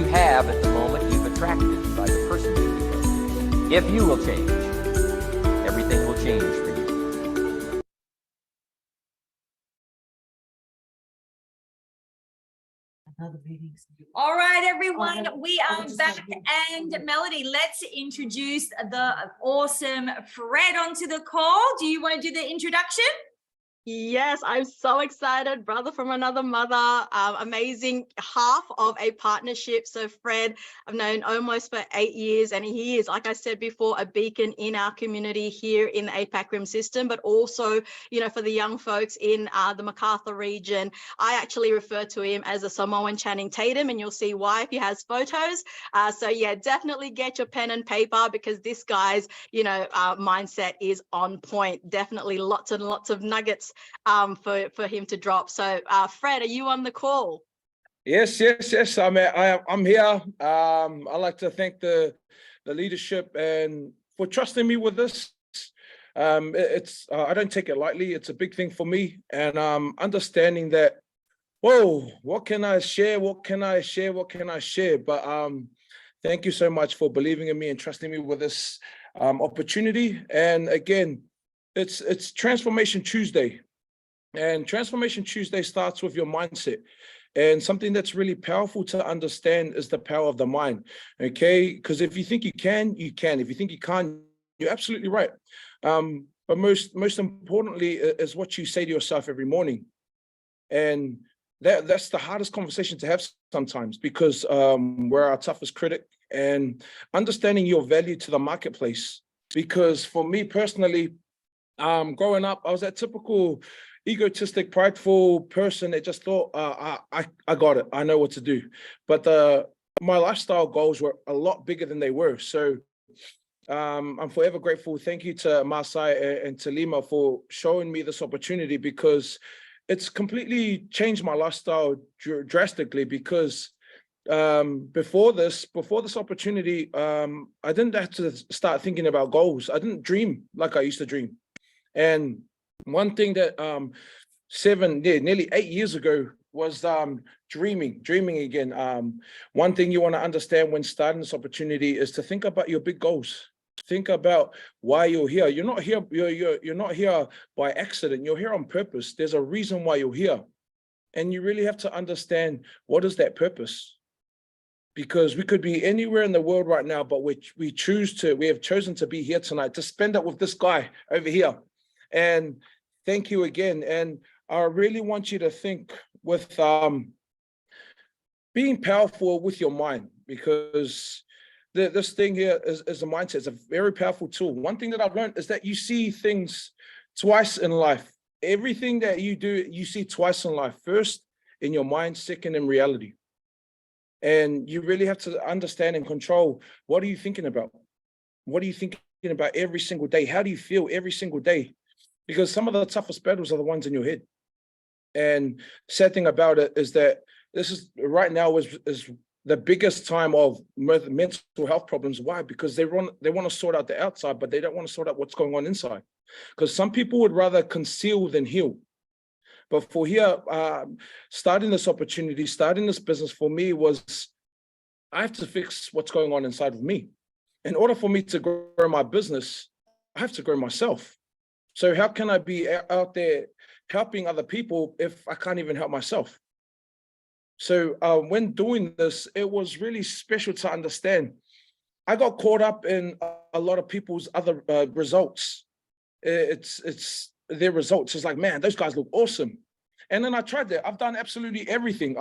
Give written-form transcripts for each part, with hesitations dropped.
you have at the moment you've attracted by the person you become. If you will change, everything will change for you. All right, everyone, we are back, and Melody, let's introduce the awesome Fred onto the call. Do you want to do the introduction? Yes, I'm so excited. Brother from another mother, amazing half of a partnership. So Fred, I've known almost for 8 years, and he is, like I said before, a beacon in our community here in the APAC Rim system, but also, you know, for the young folks in the MacArthur region. I actually refer to him as a Samoan Channing Tatum, and you'll see why if he has photos. So yeah, definitely get your pen and paper, because this guy's, you know, mindset is on point. Definitely lots and lots of nuggets for him to drop. So Fred, are you on the call? Yes. I'm here. I'd like to thank the leadership and for trusting me with this. It's I don't take it lightly. It's a big thing for me, and understanding that, whoa, what can I share? What can I share? But thank you so much for believing in me and trusting me with this opportunity. And again, it's Transformation Tuesday, and Transformation Tuesday starts with your mindset. And something that's really powerful to understand is the power of the mind, okay? Because if you think you can, you can. If you think you can't, you're absolutely right. But most importantly is what you say to yourself every morning. And that's the hardest conversation to have sometimes, because we're our toughest critic, and understanding your value to the marketplace. Because for me personally, growing up, I was that typical egotistic, prideful person that just thought, I got it, I know what to do. But my lifestyle goals were a lot bigger than they were. So I'm forever grateful. Thank you to Masai and to Lima for showing me this opportunity, because it's completely changed my lifestyle drastically. Because before this opportunity, I didn't have to start thinking about goals. I didn't dream like I used to dream. And one thing that nearly 8 years ago was dreaming again. One thing you want to understand when starting this opportunity is to think about your big goals. Think about why you're here. You're not here. You're not here by accident. You're here on purpose. There's a reason why you're here, and you really have to understand what is that purpose. Because we could be anywhere in the world right now, but we have chosen to be here tonight to spend it with this guy over here. And thank you again. And I really want you to think with being powerful with your mind, because this thing here is a mindset. It's a very powerful tool. One thing that I've learned is that you see things twice in life. Everything that you do, you see twice in life. First in your mind, second in reality. And you really have to understand and control, what are you thinking about? What are you thinking about every single day? How do you feel every single day? Because some of the toughest battles are the ones in your head. And sad thing about it is that this is right now is the biggest time of mental health problems. Why? Because they want to sort out the outside, but they don't want to sort out what's going on inside. Because some people would rather conceal than heal. But for here, starting this opportunity, starting this business for me was, I have to fix what's going on inside of me. In order for me to grow my business, I have to grow myself. So how can I be out there helping other people if I can't even help myself? So when doing this, it was really special to understand. I got caught up in a lot of people's other results. It's their results. It's like, man, those guys look awesome. And then I tried that. I've done absolutely everything.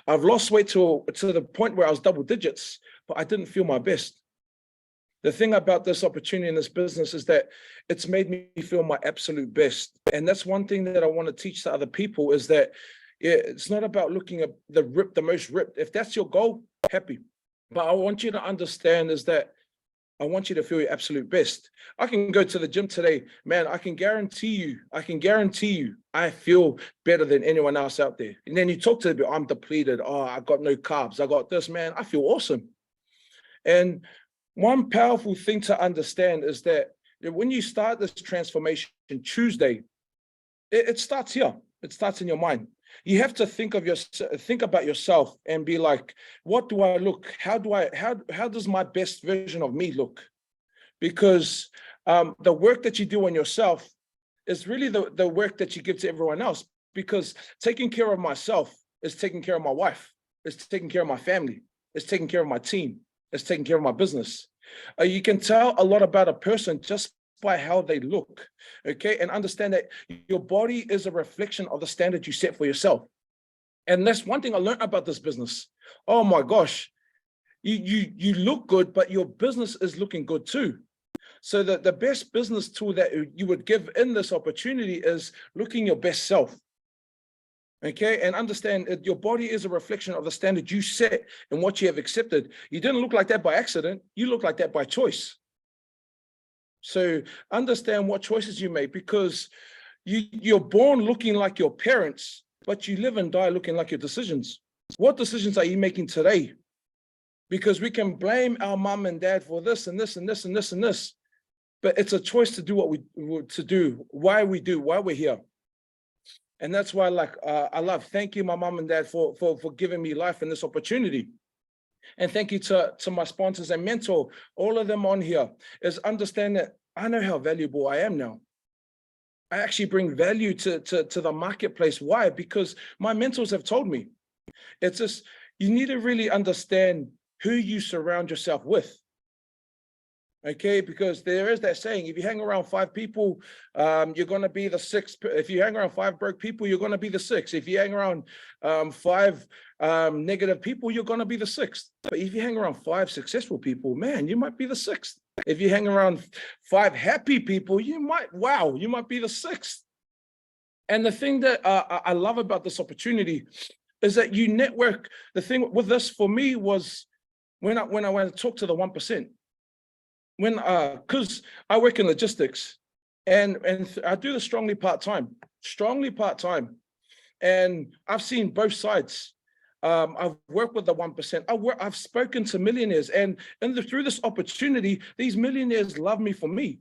I've lost weight to the point where I was double digits, but I didn't feel my best. The thing about this opportunity in this business is that it's made me feel my absolute best. And that's one thing that I want to teach to other people, is that it's not about looking at the most ripped. If that's your goal, happy. But I want you to understand is that I want you to feel your absolute best. I can go to the gym today, man, I can guarantee you, I feel better than anyone else out there. And then you talk to them, I'm depleted. Oh, I got no carbs. I got this, man, I feel awesome. And one powerful thing to understand is that when you start this Transformation Tuesday, it starts here. It starts in your mind. you have to think about yourself and be like, what do I look? How does my best version of me look? Because the work that you do on yourself is really the work that you give to everyone else. Because taking care of myself is taking care of my wife, it's taking care of my family, it's taking care of my team, it's taking care of my business. You can tell a lot about a person just by how they look, okay? And understand that your body is a reflection of the standard you set for yourself. And that's one thing I learned about this business. Oh my gosh, you look good, but your business is looking good too. So the best business tool that you would give in this opportunity is looking your best self. Okay, and understand that your body is a reflection of the standard you set and what you have accepted. You didn't look like that by accident, you look like that by choice. So understand what choices you make, because you're born looking like your parents, but you live and die looking like your decisions. What decisions are you making today? Because we can blame our mom and dad for this and this and this and this and this, but it's a choice to do what why we're here. And that's why, thank you, my mom and dad, for giving me life and this opportunity. And thank you to my sponsors and mentor, all of them on here, is understand that I know how valuable I am now. I actually bring value to the marketplace. Why? Because my mentors have told me. It's just, you need to really understand who you surround yourself with. Okay, because there is that saying, if you hang around 5 people, you're going to be the 6th. If you hang around 5 broke people, you're going to be the 6th. If you hang around 5 negative people, you're going to be the 6th. But if you hang around 5 successful people, man, you might be the 6th. If you hang around 5 happy people, you might be the 6th. And the thing that I love about this opportunity is that you network. The thing with this for me was when I went to talk to the 1%. Because I work in logistics and I do this strongly part-time, and I've seen both sides. I've worked with the 1%. I've spoken to millionaires, and through this opportunity, these millionaires love me for me.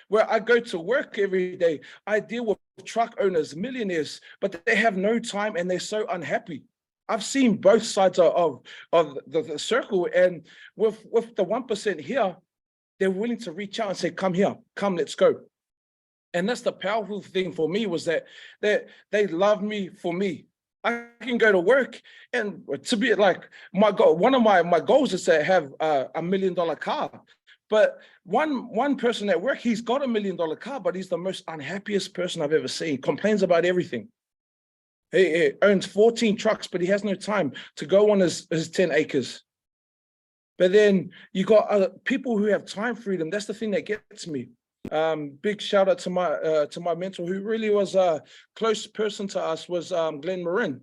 Where I go to work every day, I deal with truck owners, millionaires, but they have no time and they're so unhappy. I've seen both sides of the circle, and with the 1% here, they're willing to reach out and say, come here, come, let's go. And that's the powerful thing for me, was that they love me for me. I can go to work, and to be like, my goal, one of my goals is to have a $1 million car. But one person at work, he's got a $1 million car, but he's the most unhappiest person I've ever seen. Complains about everything. He owns 14 trucks, but he has no time to go on his 10 acres. But then you got people who have time freedom. That's the thing that gets me. Big shout out to my mentor, who really was a close person to us, was Glenn Marin.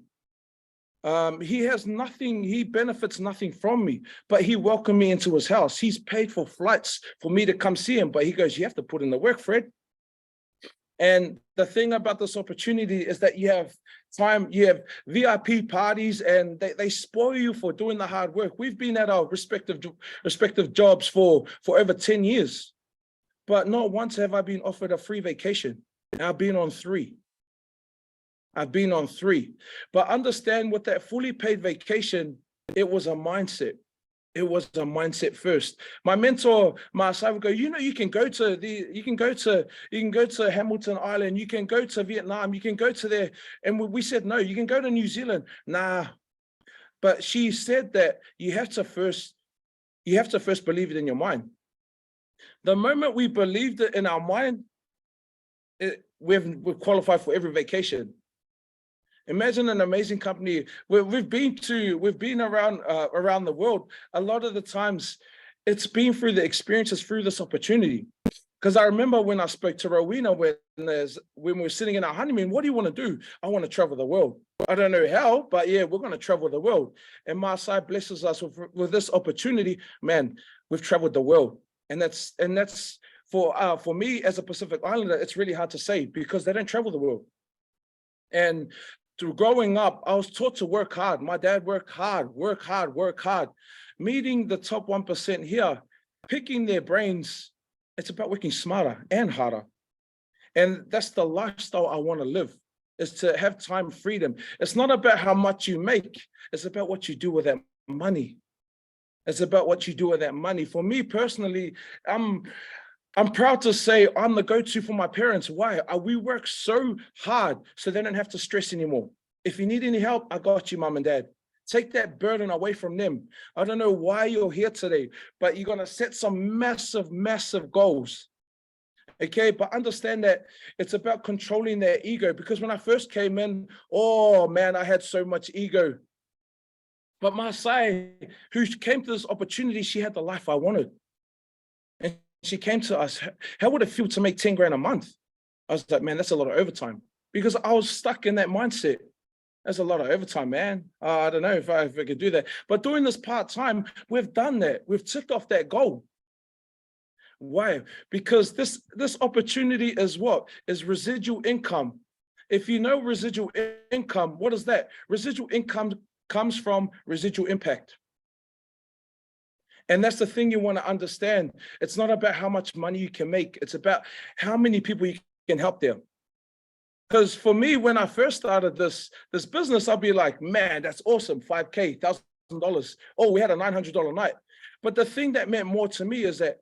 He has nothing, he benefits nothing from me, but he welcomed me into his house. He's paid for flights for me to come see him, but he goes, you have to put in the work, Fred. And the thing about this opportunity is that you have time, you have VIP parties, and they spoil you for doing the hard work. We've been at our respective jobs for over 10 years, but not once have I been offered a free vacation. I've been on 3. But understand, with that fully paid vacation, it was a mindset. It was a mindset first. My mentor, Maasai, would go, you can go to Hamilton Island, you can go to Vietnam, you can go to there. And we said, no, you can go to New Zealand. Nah. But she said that you have to first believe it in your mind. The moment we believed it in our mind, we've qualified for every vacation. Imagine an amazing company. We've been around the world. A lot of the times, it's been through the experiences, through this opportunity. Because I remember when I spoke to Rowena when we were sitting in our honeymoon, what do you want to do? I want to travel the world. I don't know how, but yeah, we're going to travel the world. And Maasai blesses us with this opportunity. Man, we've traveled the world, and that's for me as a Pacific Islander, it's really hard to say, because they don't travel the world. And through growing up, I was taught to work hard. My dad worked hard. Meeting the top 1% here, picking their brains, it's about working smarter and harder. And that's the lifestyle I want to live. is to have time freedom. It's not about how much you make. It's about what you do with that money. It's about what you do with that money. For me personally, I'm proud to say I'm the go-to for my parents. Why? We work so hard so they don't have to stress anymore. If you need any help, I got you, mom and dad. Take that burden away from them. I don't know why you're here today, but you're going to set some massive, massive goals. Okay, but understand that it's about controlling their ego, because when I first came in, oh man, I had so much ego. But Masai, who came to this opportunity, she had the life I wanted. And she came to us, how would it feel to make 10 grand a month? I was like, man, that's a lot of overtime, because I was stuck in that mindset. That's a lot of overtime, man. I don't know if I could do that. But doing this part-time, we've done that. We've ticked off that goal. Why? Because this opportunity is what? Is residual income. If you know residual income, what is that? Residual income comes from residual impact. And that's the thing you want to understand. It's not about how much money you can make. It's about how many people you can help them. Because for me, when I first started this business, I'll be like, man, that's awesome, 5K, $1,000. Oh, we had a $900 night. But the thing that meant more to me is that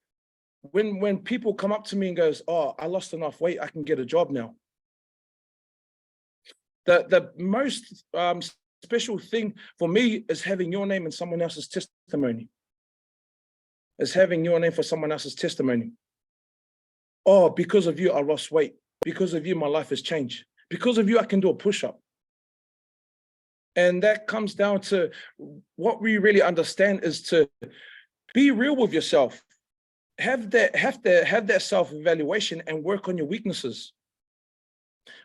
when people come up to me and goes, oh, I lost enough weight, I can get a job now. The most special thing for me is having your name in someone else's testimony. Is having your name for someone else's testimony. Oh, because of you, I lost weight. Because of you, my life has changed. Because of you, I can do a push-up. And that comes down to what we really understand is to be real with yourself. Have that self-evaluation and work on your weaknesses.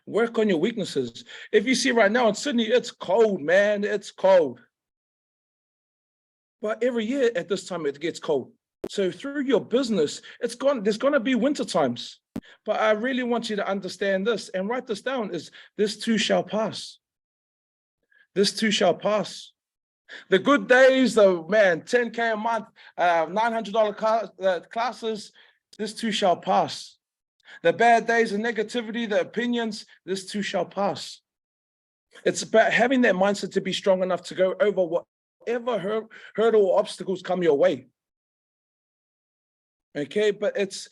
Work on your weaknesses. If you see right now in Sydney, it's cold, man. It's cold. But every year at this time, it gets cold. So through your business, there's going to be winter times. But I really want you to understand this and write this down, is this too shall pass. This too shall pass. The good days, the man, 10K a month, $900 classes, this too shall pass. The bad days, the negativity, the opinions, this too shall pass. It's about having that mindset to be strong enough to go over whatever hurdle or obstacles come your way. Okay, but it's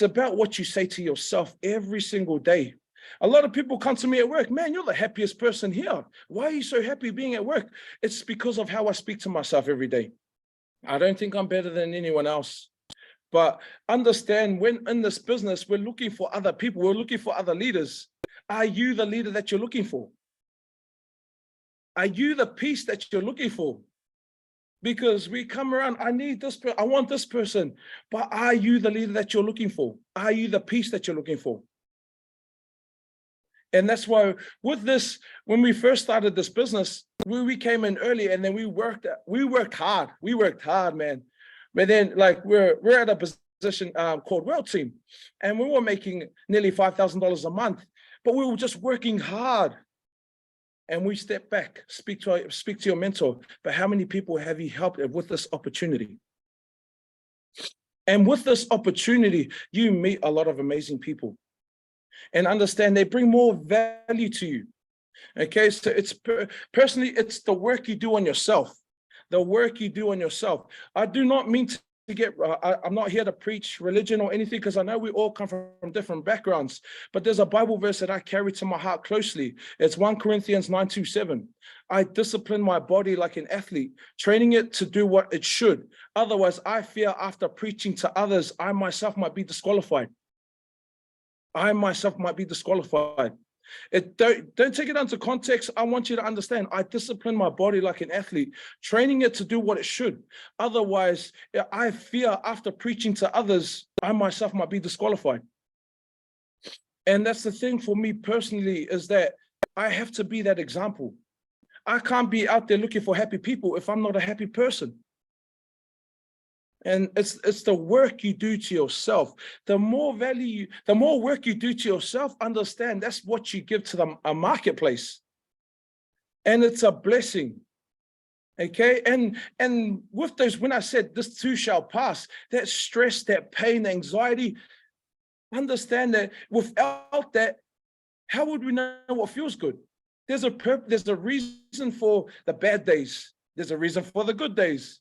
about what you say to yourself every single day. A lot of people come to me at work, man, you're the happiest person here. Why are you so happy being at work? It's because of how I speak to myself every day. I don't think I'm better than anyone else. But understand, when in this business, we're looking for other people. We're looking for other leaders. Are you the leader that you're looking for? Are you the peace that you're looking for? Because we come around, I need this person, I want this person. But are you the leader that you're looking for? Are you the peace that you're looking for? And that's why with this, when we first started this business, we came in early and then we worked hard. We worked hard, man. But then like we're at a position called World Team, and we were making nearly $5,000 a month, but we were just working hard. And we step back, speak to your mentor, but how many people have you helped with this opportunity? And with this opportunity, you meet a lot of amazing people. And understand they bring more value to you. Okay, so it's personally, it's the work you do on yourself. The work you do on yourself. I do not mean to get, I'm not here to preach religion or anything, because I know we all come from different backgrounds, but there's a Bible verse that I carry to my heart closely. It's 1 Corinthians 9:27. I discipline my body like an athlete, training it to do what it should. Otherwise, I fear after preaching to others, I myself might be disqualified. I myself might be disqualified. Don't take it into context. I want you to understand, I discipline my body like an athlete, training it to do what it should. Otherwise, I fear after preaching to others, I myself might be disqualified. And that's the thing for me personally, is that I have to be that example. I can't be out there looking for happy people if I'm not a happy person. And it's the work you do to yourself. The more work you do to yourself, understand that's what you give to a marketplace. And it's a blessing. Okay. And with those, when I said this too shall pass, that stress, that pain, anxiety, understand that without that, How would we know what feels good? There's a reason for the bad days. There's a reason for the good days.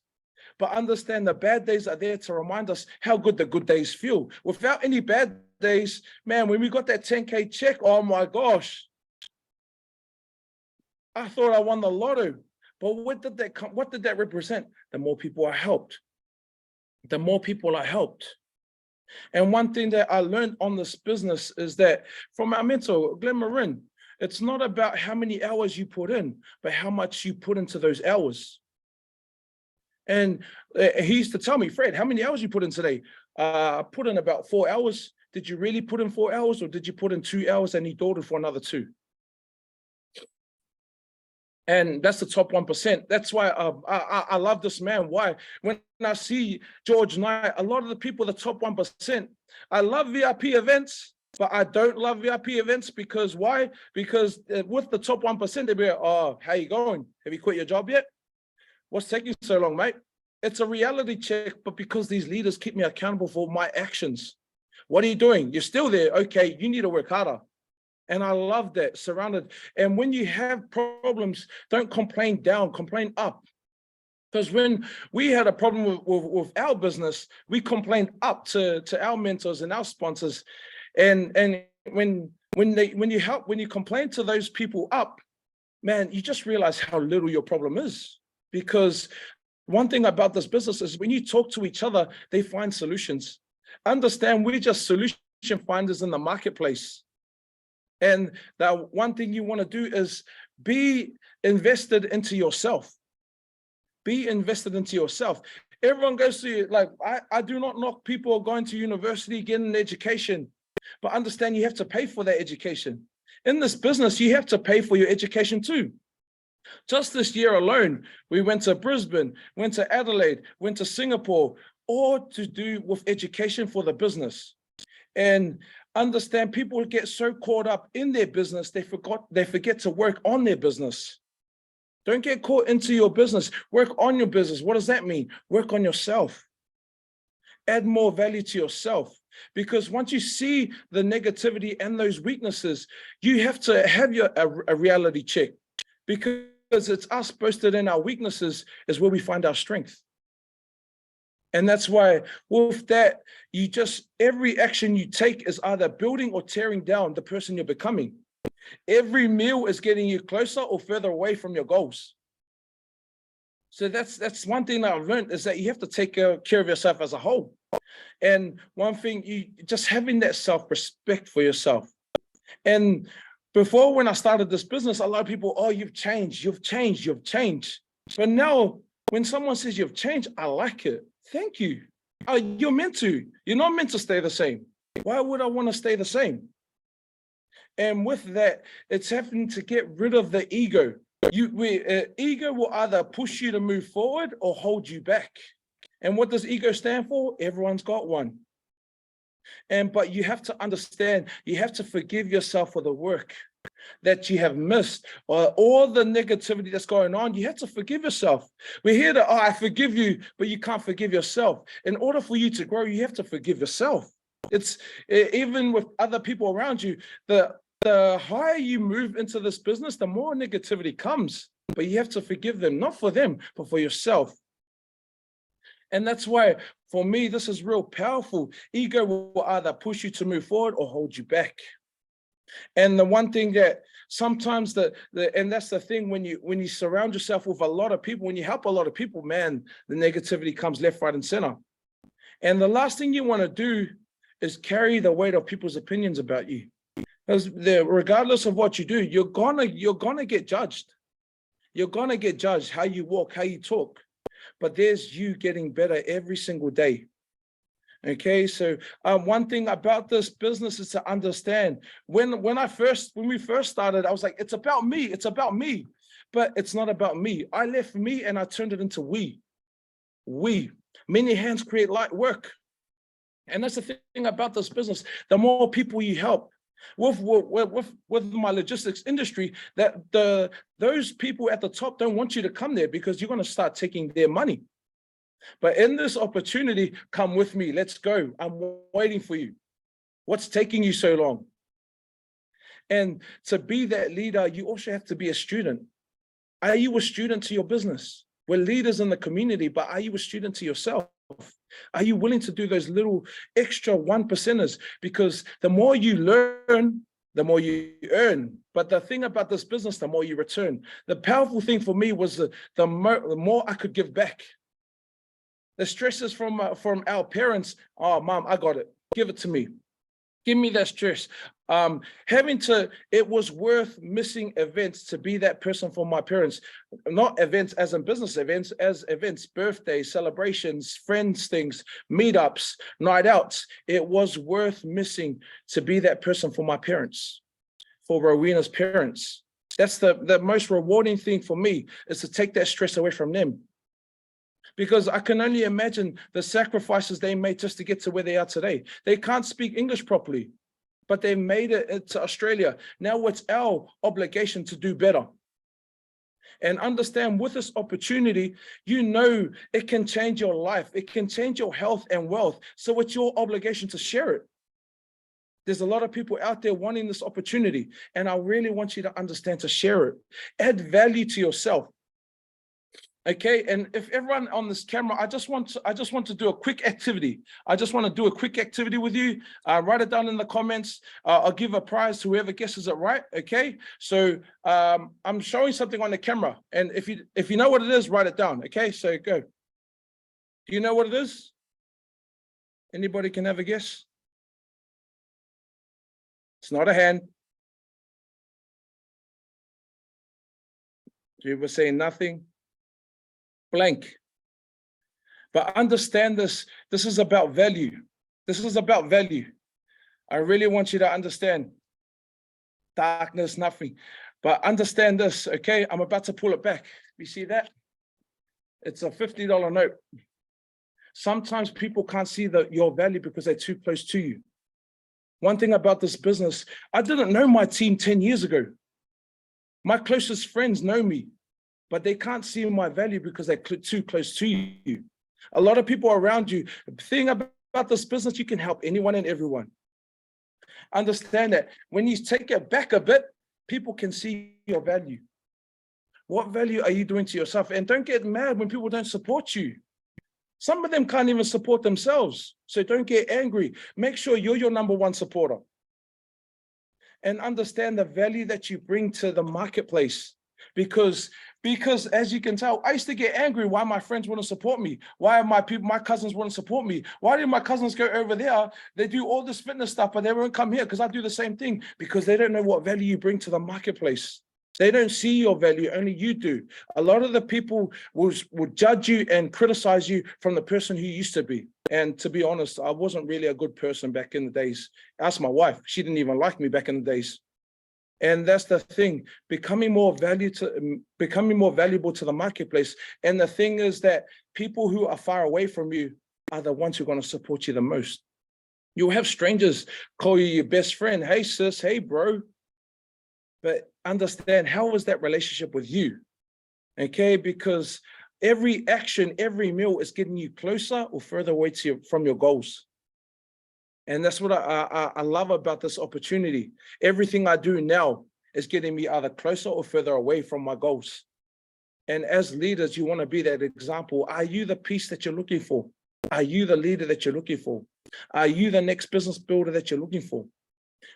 But understand the bad days are there to remind us how good the good days feel. Without any bad days, man, when we got that 10K check, oh my gosh, I thought I won the lotto. But what did that represent? The more people are helped. The more people are helped. And one thing that I learned on this business is that from our mentor, Glenn Marin, it's not about how many hours you put in, but how much you put into those hours. And he used to tell me, Fred, how many hours you put in today? I put in about 4 hours. Did you really put in 4 hours, or did you put in 2 hours and he ordered for another 2? And that's the top 1%. That's why I love this man. Why? When I see George Knight, a lot of the people, the top 1%, I love VIP events, but I don't love VIP events because why? Because with the top 1%, they'll be like, oh, how you going? Have you quit your job yet? What's taking so long, mate? It's a reality check, but because these leaders keep me accountable for my actions. What are you doing? You're still there. Okay, you need to work harder. And I love that, surrounded. And when you have problems, don't complain down, complain up. Because when we had a problem with our business, we complained up to our mentors and our sponsors. And when you complain to those people up, man, you just realize how little your problem is. Because one thing about this business is when you talk to each other, they find solutions. Understand, we're just solution finders in the marketplace. And the one thing you want to do is be invested into yourself. Be invested into yourself. Everyone goes to, like, I do not knock people going to university, getting an education, but understand you have to pay for that education. In this business, you have to pay for your education too. Just this year alone, we went to Brisbane, went to Adelaide, went to Singapore, all to do with education for the business. And understand, people get so caught up in their business, they forget to work on their business. Don't get caught into your business. Work on your business. What does that mean? Work on yourself. Add more value to yourself. Because once you see the negativity and those weaknesses, you have to have a reality check. Because it's us boasted in our weaknesses is where we find our strength. And that's why with that, every action you take is either building or tearing down the person you're becoming. Every meal is getting you closer or further away from your goals. So that's one thing that I've learned, is that you have to take care of yourself as a whole. And one thing, you just having that self-respect for yourself. And before, when I started this business, a lot of people, oh, you've changed. But now when someone says you've changed, I like it. Thank you. You're meant to. You're not meant to stay the same. Why would I want to stay the same? And with that, it's having to get rid of the ego. Ego will either push you to move forward or hold you back. And what does ego stand for? Everyone's got one. But you have to understand, you have to forgive yourself for the work that you have missed, or all the negativity that's going on. You have to forgive yourself. We hear that, oh, I forgive you, but you can't forgive yourself. In order for you to grow, you have to forgive yourself. It's even with other people around you, the higher you move into this business, the more negativity comes, but you have to forgive them, not for them, but for yourself. And that's why, for me, this is real powerful. Ego will either push you to move forward or hold you back. And the one thing that sometimes and that's the thing, when you surround yourself with a lot of people, when you help a lot of people, man, the negativity comes left, right, and center. And the last thing you want to do is carry the weight of people's opinions about you. Because regardless of what you do, you're gonna get judged. You're gonna get judged, how you walk, how you talk. But there's you getting better every single day. Okay, so one thing about this business is to understand, when we first started, I was like, it's about me, but it's not about me. I left me and I turned it into we. Many hands create light work. And that's the thing about this business. The more people you help with my logistics industry, that those people at the top don't want you to come there, because you're going to start taking their money. But in this opportunity, come with me. Let's go. I'm waiting for you. What's taking you so long? And to be that leader, you also have to be a student. Are you a student to your business? We're leaders in the community, but are you a student to yourself? Are you willing to do those little extra 1%ers? Because the more you learn, the more you earn. But the thing about this business, the more you return. The powerful thing for me was the more I could give back. The stresses from our parents, oh, mom, I got it. Give it to me. Give me that stress. It was worth missing events to be that person for my parents. Not events as in business events, as events, birthdays, celebrations, friends, things, meetups, night outs. It was worth missing to be that person for my parents, for Rowena's parents. That's the most rewarding thing for me, is to take that stress away from them. Because I can only imagine the sacrifices they made just to get to where they are today. They can't speak English properly, but they made it to Australia. Now it's our obligation to do better. And understand, with this opportunity, you know it can change your life. It can change your health and wealth. So it's your obligation to share it. There's a lot of people out there wanting this opportunity, and I really want you to understand to share it. Add value to yourself. Okay, and if everyone on this camera, I just want to do a quick activity. I just want to do a quick activity with you. Write it down in the comments. I'll give a prize to whoever guesses it right. Okay, so I'm showing something on the camera, and if you know what it is, write it down. Okay, so go. Do you know what it is? Anybody can have a guess? It's not a hand. You were saying nothing. Blank. But understand this is about value. This is about value. I really want you to understand. Darkness, nothing. But understand this, okay? I'm about to pull it back. You see that? It's a $50 note. Sometimes people can't see your value because they're too close to you. One thing about this business, I didn't know my team 10 years ago. My closest friends know me, but they can't see my value because they're too close to you. A lot of people around you. The thing about this business, you can help anyone and everyone. Understand that when you take it back a bit, people can see your value. What value are you doing to yourself? And don't get mad when people don't support you. Some of them can't even support themselves. So don't get angry. Make sure you're your number one supporter. And understand the value that you bring to the marketplace. Because as you can tell, I used to get angry why my friends wouldn't support me. Why my cousins wouldn't support me. Why did my cousins go over there? They do all this fitness stuff, but they won't come here because I do the same thing, because they don't know what value you bring to the marketplace. They don't see your value, only you do. A lot of the people will judge you and criticize you from the person who you used to be. And to be honest, I wasn't really a good person back in the days. Ask my wife, she didn't even like me back in the days. And that's the thing, becoming more valuable to the marketplace. And the thing is that people who are far away from you are the ones who are going to support you the most. You'll have strangers call you your best friend. Hey, sis. Hey, bro. But understand, how is that relationship with you? Okay, because every action, every meal is getting you closer or further away from your goals. And that's what I love about this opportunity. Everything I do now is getting me either closer or further away from my goals. And as leaders, you want to be that example. Are you the piece that you're looking for? Are you the leader that you're looking for? Are you the next business builder that you're looking for?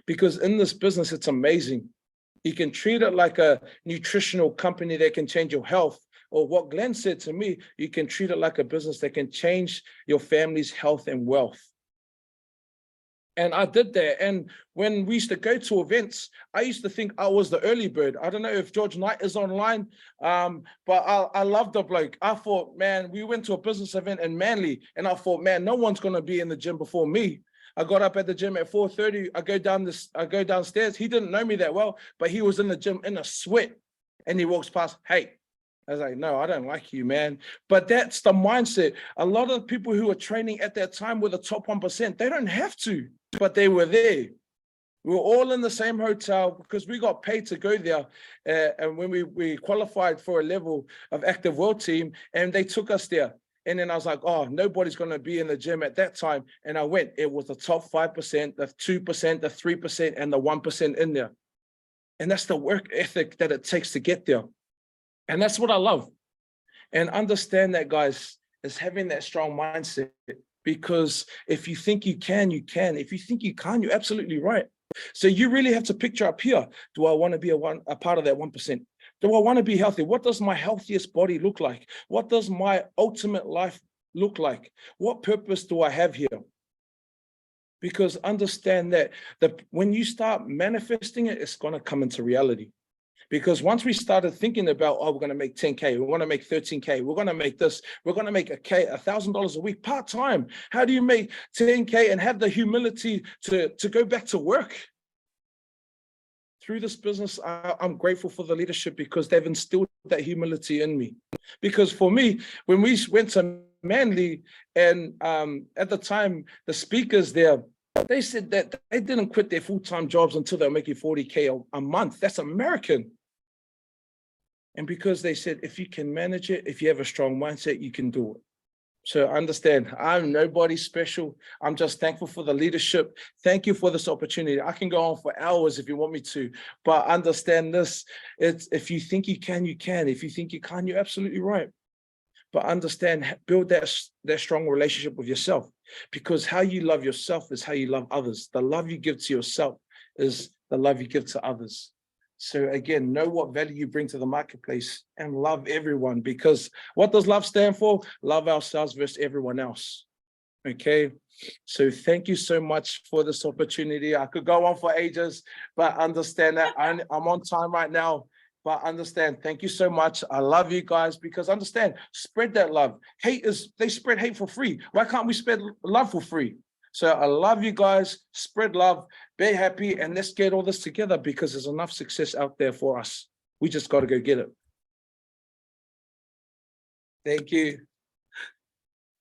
Because in this business, it's amazing. You can treat it like a nutritional company that can change your health. Or what Glenn said to me, you can treat it like a business that can change your family's health and wealth. And I did that. And when we used to go to events, I used to think I was the early bird. I don't know if George Knight is online, but I love the bloke. I thought, man, we went to a business event in Manly, and I thought, man, no one's going to be in the gym before me. I got up at the gym at 4:30. I go downstairs. He didn't know me that well, but he was in the gym in a sweat, and he walks past. Hey, I was like, no, I don't like you, man. But that's the mindset. A lot of people who are training at that time were the top 1%. They don't have to, but they were there. We were all in the same hotel because we got paid to go there. And when we qualified for a level of active world team, and they took us there. And then I was like, oh, nobody's going to be in the gym at that time. And I went, it was the top 5%, the 2%, the 3%, and the 1% in there. And that's the work ethic that it takes to get there. And that's what I love. And understand that, guys, is having that strong mindset, because if you think you can, you can. If you think you can't, you're absolutely right. So you really have to picture up here. Do I want to be a part of that 1%? Do I want to be healthy? What does my healthiest body look like? What does my ultimate life look like? What purpose do I have here? Because understand that when you start manifesting it, it's going to come into reality. Because once we started thinking about, oh, we're going to make 10K, we want to make 13K, we're going to make this, we're going to make $1,000 a week part-time. How do you make 10K and have the humility to go back to work? Through this business, I'm grateful for the leadership, because they've instilled that humility in me. Because for me, when we went to Manly, and at the time, the speakers there, they said that they didn't quit their full-time jobs until they were making 40K a month. That's American. And because they said, if you can manage it, if you have a strong mindset, you can do it. So understand, I'm nobody special. I'm just thankful for the leadership. Thank you for this opportunity. I can go on for hours if you want me to, but understand this. It's, if you think you can, you can. If you think you can't, you're absolutely right. But understand, build that strong relationship with yourself, because how you love yourself is how you love others. The love you give to yourself is the love you give to others. So again, know what value you bring to the marketplace and love everyone, because what does love stand for? Love ourselves versus everyone else. Okay, so thank you so much for this opportunity. I could go on for ages, but understand that I'm on time right now. But understand, thank you so much. I love you guys, because understand, spread that love. They spread hate for free. Why can't we spread love for free? So I love you guys, spread love, be happy, and let's get all this together, because there's enough success out there for us. We just got to go get it. Thank you.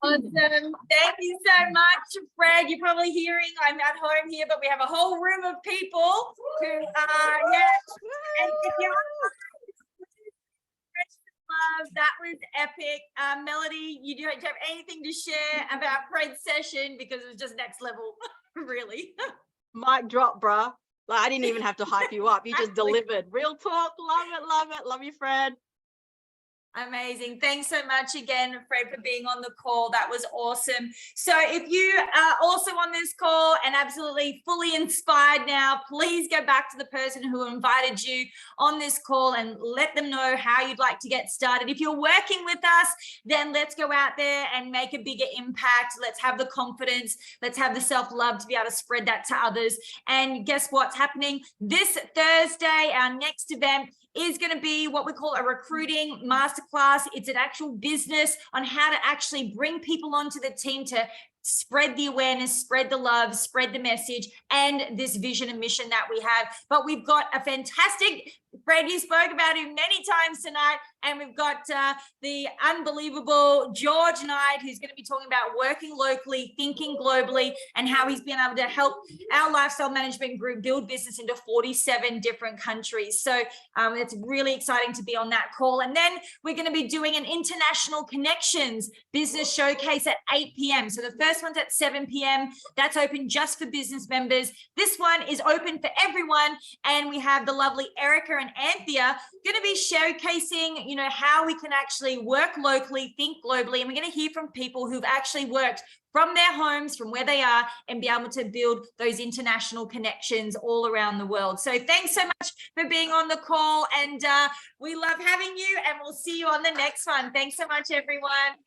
Awesome. Thank you so much, Fred. You're probably hearing I'm at home here, but we have a whole room of people who are, and if you're love, that was epic. Melody, do you have anything to share about Fred's session? Because it was just next level, really. Mic drop, bruh. Like, I didn't even have to hype you up. You just delivered. Real talk. Love it, love it. Love you, Fred. Amazing. Thanks so much again, Fred, for being on the call. That was awesome. So if you are also on this call and absolutely fully inspired now, please go back to the person who invited you on this call and let them know how you'd like to get started. If you're working with us, then let's go out there and make a bigger impact. Let's have the confidence. Let's have the self-love to be able to spread that to others. And guess what's happening this Thursday? Our next event is going to be what we call a recruiting masterclass. It's an actual business on how to actually bring people onto the team to spread the awareness, spread the love, spread the message, and this vision and mission that we have. But we've got a fantastic, Fred, you spoke about him many times tonight, and we've got the unbelievable George Knight, who's going to be talking about working locally, thinking globally, and how he's been able to help our lifestyle management group build business into 47 different countries. So it's really exciting to be on that call. And then we're going to be doing an International Connections business showcase at 8 p.m. So the first one's at 7 p.m. That's open just for business members. This one is open for everyone. And we have the lovely Erica and Anthea going to be showcasing, you know, how we can actually work locally, think globally. And we're going to hear from people who've actually worked from their homes, from where they are, and be able to build those international connections all around the world. So thanks so much for being on the call, and we love having you, and we'll see you on the next one. Thanks so much, everyone.